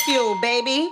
Bagfuel, baby.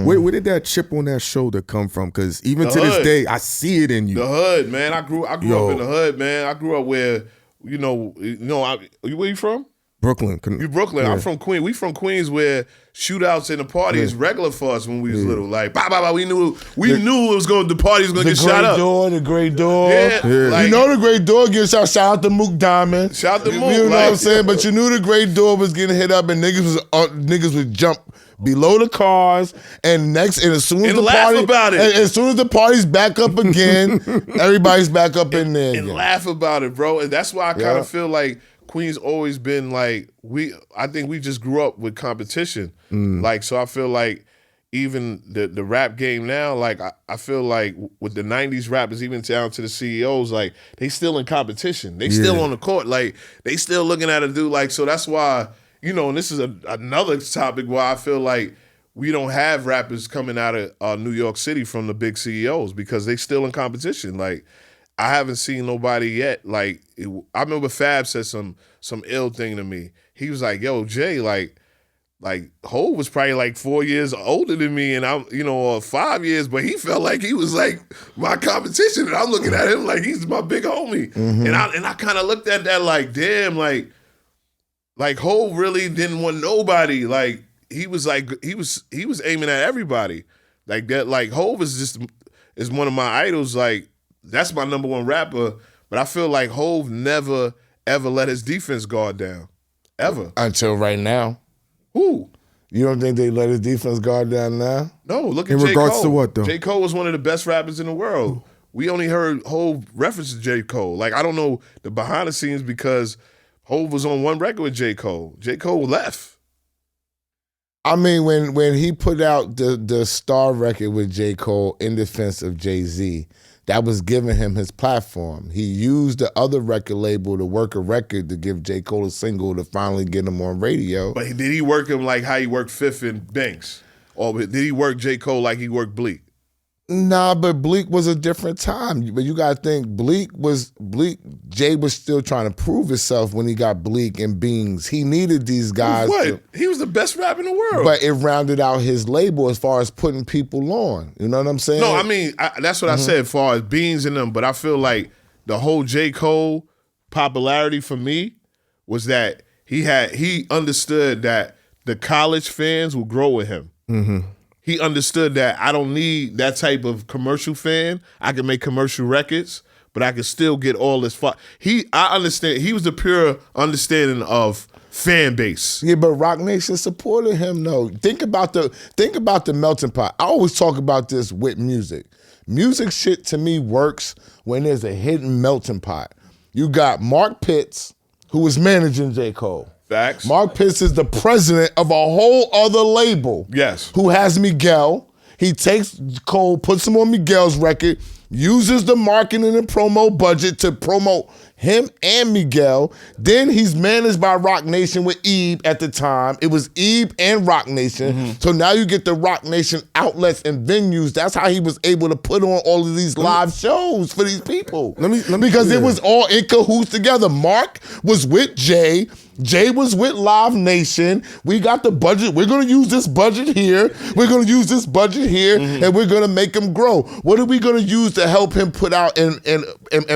Where did that chip on that shoulder come from? Because even to this day, I see it in you. The hood, man. I grew up in the hood, man. I grew up where, where you from? Brooklyn. You Brooklyn. Yeah. I'm from Queens. We from Queens where shootouts in the party is regular for us when we was little. Like, we knew the party was gonna get shot up. The great door. Yeah. Like, the great door gets shot. Shout out to Mook Diamond. Shout out to Mook. You know what I'm saying? But you knew the great door was getting hit up and niggas would jump below the cars and as soon as as soon as the party's back up again, everybody's back up in there and laugh about it, bro. And that's why I kind of feel like Queens always been like I think we just grew up with competition. Like, so I feel like even the rap game now, like I feel like with the 90s rappers, even down to the CEOs, like they still in competition. They still on the court. Like they still looking at a dude like, so that's why, and this is another topic why I feel like we don't have rappers coming out of New York City from the big CEOs because they still in competition. Like, I haven't seen nobody yet. Like, I remember Fab said some ill thing to me. He was like, "Yo, Jay, like Hov was probably like 4 years older than me, and I'm, or 5 years, but he felt like he was like my competition, and I'm looking at him like he's my big homie." And I kind of looked at that like, damn, like Hov really didn't want nobody. Like he was aiming at everybody. Like that. Like Hov is one of my idols. Like, that's my number one rapper, but I feel like Hov never, ever let his defense guard down. Ever. Until right now. Who? You don't think they let his defense guard down now? No, look at J. Cole. In regards to what, though? J. Cole was one of the best rappers in the world. We only heard Hov reference to J. Cole. Like, I don't know the behind the scenes because Hov was on one record with J. Cole. J. Cole left. I mean, when he put out the Star record with J. Cole in defense of Jay-Z, that was giving him his platform. He used the other record label to work a record to give J. Cole a single to finally get him on radio. But did he work him like how he worked Fifth and Banks? Or did he work J. Cole like he worked Bleak? Nah, but Bleak was a different time. But you gotta think, Jay was still trying to prove himself when he got Bleak and Beans. He needed these guys. He was the best rapper in the world. But it rounded out his label as far as putting people on. You know what I'm saying? No, I mean, that's what I said as far as Beans and them. But I feel like the whole J. Cole popularity for me was that he understood that the college fans will grow with him. Mm-hmm. He understood that I don't need that type of commercial fan. I can make commercial records, but I can still get all this fun. I understand. He was the pure understanding of fan base. Yeah, but Rocnation supported him though. Think about the melting pot. I always talk about this with music. Music shit to me works when there's a hidden melting pot. You got Mark Pitts, who was managing J. Cole. Facts. Mark Pitts is the president of a whole other label. Yes. Who has Miguel. He takes Cole, puts him on Miguel's record, uses the marketing and promo budget to promote him and Miguel. Then he's managed by Rocnation with Ebe at the time. It was Ebe and Rocnation. Mm-hmm. So now you get the Rocnation outlets and venues. That's how he was able to put on all of these live shows for these people. Because it was all in cahoots together. Mark was with Jay. Jay was with Live Nation. We got the budget. We're going to use this budget here. We're going to use this budget here, and we're going to make him grow. What are we going to use to help him put out and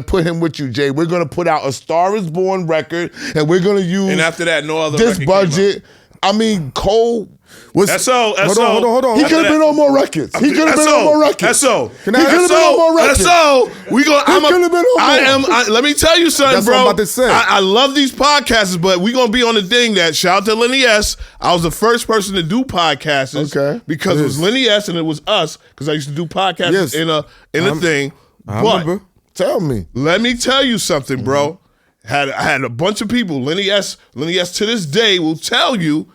put him with you, Jay? We're going to put out a Star Is Born record, and we're going to use and after that, no other this budget. I mean, Cole was. SO. Hold on. He could have been on more records. He could have been on more records. SO. He could have been on more records. SO. We going. He could have been on more. Let me tell you something, That's bro. what I'm about to say. I love these podcasts, but we gonna be on the thing that shout out to Lenny S. I was the first person to do podcasts. Okay. Because it was Lenny S. and it was us. Because I used to do podcasts in a thing. I remember. Tell me. Let me tell you something, bro. I had a bunch of people. Lenny S. to this day will tell you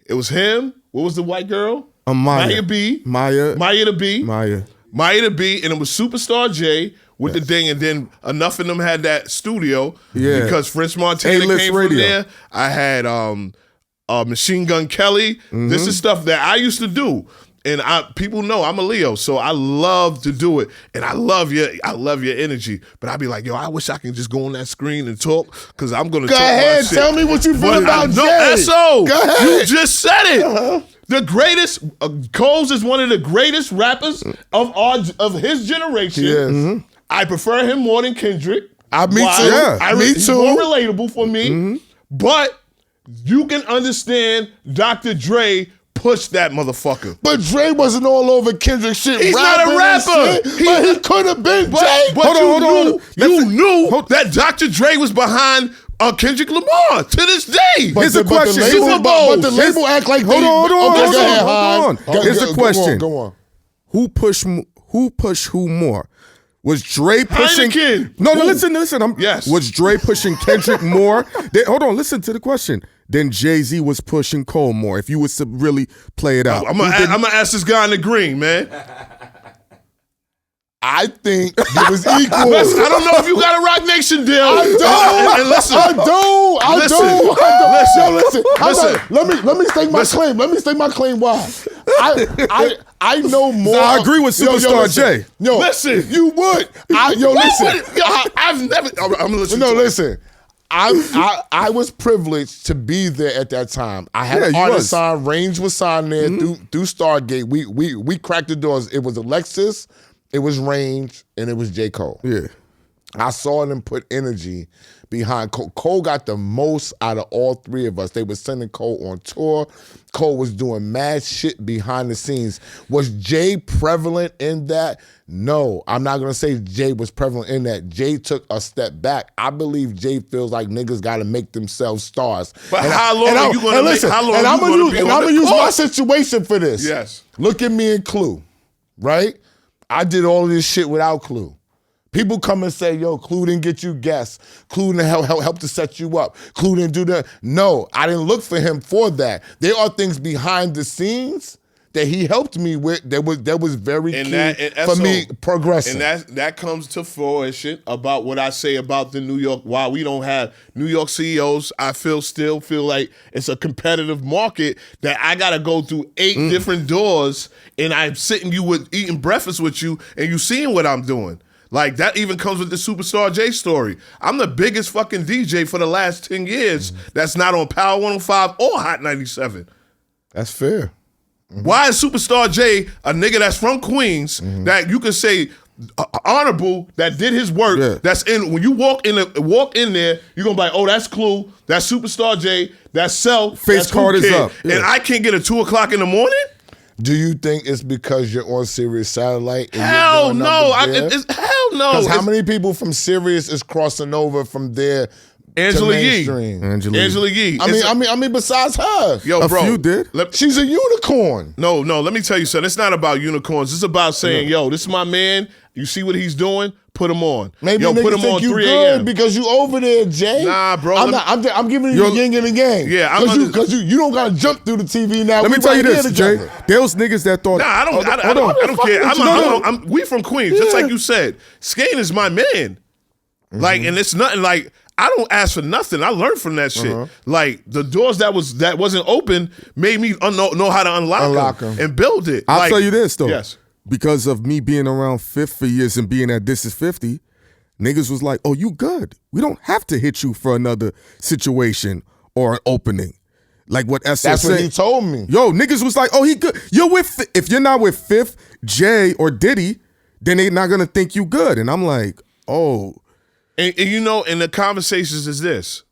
it was him. What was the white girl? Maya B. Maya the B. Maya the B. And it was Superstar J with the thing. And then enough of them had that studio. Yeah. Because French Montana came from there. I had Machine Gun Kelly. This is stuff that I used to do. And people know I'm a Leo, so I love to do it. And I love your energy. But I'd be like, yo, I wish I can just go on that screen and talk, because I'm gonna talk ahead, my shit. tell me what you feel about Jay. SO, Go ahead. you just said it. The greatest, Coles is one of the greatest rappers of his generation. Yes. I prefer him more than Kendrick. Me too. Yeah, me He's too. more relatable for me. But you can understand Dr. Dre pushed that motherfucker. But Dre wasn't all over Kendrick shit. He's not a rapper. But he could have been Jay. But Hold on. You knew that Dr. Dre was behind Kendrick Lamar to this day. Here's the question. Super Bowl. But the label act like Hold on. Here's the question. Go on. Who pushed who more? Was Dre pushing? Heineken. No, listen. Yes. Was Dre pushing Kendrick more? Hold on, listen to the question. Then Jay-Z was pushing Cole more. If you was to really play it out, I'm gonna ask this guy in the green, man. I think it was equal. Listen, I don't know if you got a Roc Nation deal. I don't. And listen, I don't. Listen. Let me state my claim. Let me state my claim. Why? I know more. So I agree with Superstar Jay. No, listen. You would. Listen. I've never. I'm gonna listen. No, listen. I was privileged to be there at that time. I had an artist signed. Range was signed there through Stargate. We cracked the doors. It was Alexis, it was Range, and it was J. Cole. Yeah. I saw them put energy behind Cole. Cole got the most out of all three of us. They were sending Cole on tour. Cole was doing mad shit behind the scenes. Was Jay prevalent in that? No, I'm not going to say Jay was prevalent in that. Jay took a step back. I believe Jay feels like niggas got to make themselves stars. But how long are you going to make? How long are you going to be on the court? I'm going to use my situation for this. Yes. Look at me and Clue, right? I did all of this shit without Clue. People come and say, yo, Clue didn't get you guests. Clue didn't help to set you up. Clue didn't do that. No, I didn't look for him for that. There are things behind the scenes that he helped me with that was very key for me progressing. And that comes to fruition about what I say about the New York. Why we don't have New York CEOs, I still feel like it's a competitive market that I got to go through 8 different doors, and I'm sitting eating breakfast with you, and you seeing what I'm doing. Like, that even comes with the Superstar J story. I'm the biggest fucking DJ for the last 10 years that's not on Power 105 or Hot 97. That's fair. Why is Superstar J a nigga that's from Queens that you could say honorable, that did his work, that's in, when you walk in there, you're gonna be like, oh, that's Clue, that's Superstar J, that's Self, Face card is up. Yeah. And I can't get at 2 o'clock in the morning? Do you think it's because you're on Sirius Satellite? And hell no. Hell no. Because how many people from Sirius is crossing over from there Angela to Yee. mainstream? Angela Yee. I mean, besides her. Yo, bro. A few did. She's a unicorn. No, let me tell you something. It's not about unicorns. It's about saying, yo, this is my man. You see what he's doing? Put him on. Maybe yo, niggas put him think on you 3 good a.m. because you over there, Jay. Nah, bro. I'm giving you the yin and the yang. Yeah, because you don't gotta jump through the TV now. Let me tell you this, Jay. There was niggas that thought. Nah, I don't care. We from Queens, just like you said. Skane is my man. Like, and it's nothing like, I don't ask for nothing. I learned from that shit. Like, the doors that wasn't open made me know how to unlock them and build it. I'll tell you this though. Yes. Because of me being around Fifth for years and being at This Is 50, niggas was like, oh, you good. We don't have to hit you for another situation or an opening. Like what S said. That's what he told me. Yo, niggas was like, oh, he good. If you're not with Fifth, Jay, or Diddy, then they not gonna think you good. And I'm like, oh. And you know, and the conversations is this.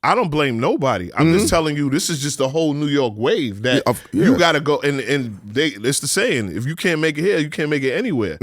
I don't blame nobody. I'm just telling you, this is just the whole New York wave that you got to go. And it's the saying, if you can't make it here, you can't make it anywhere.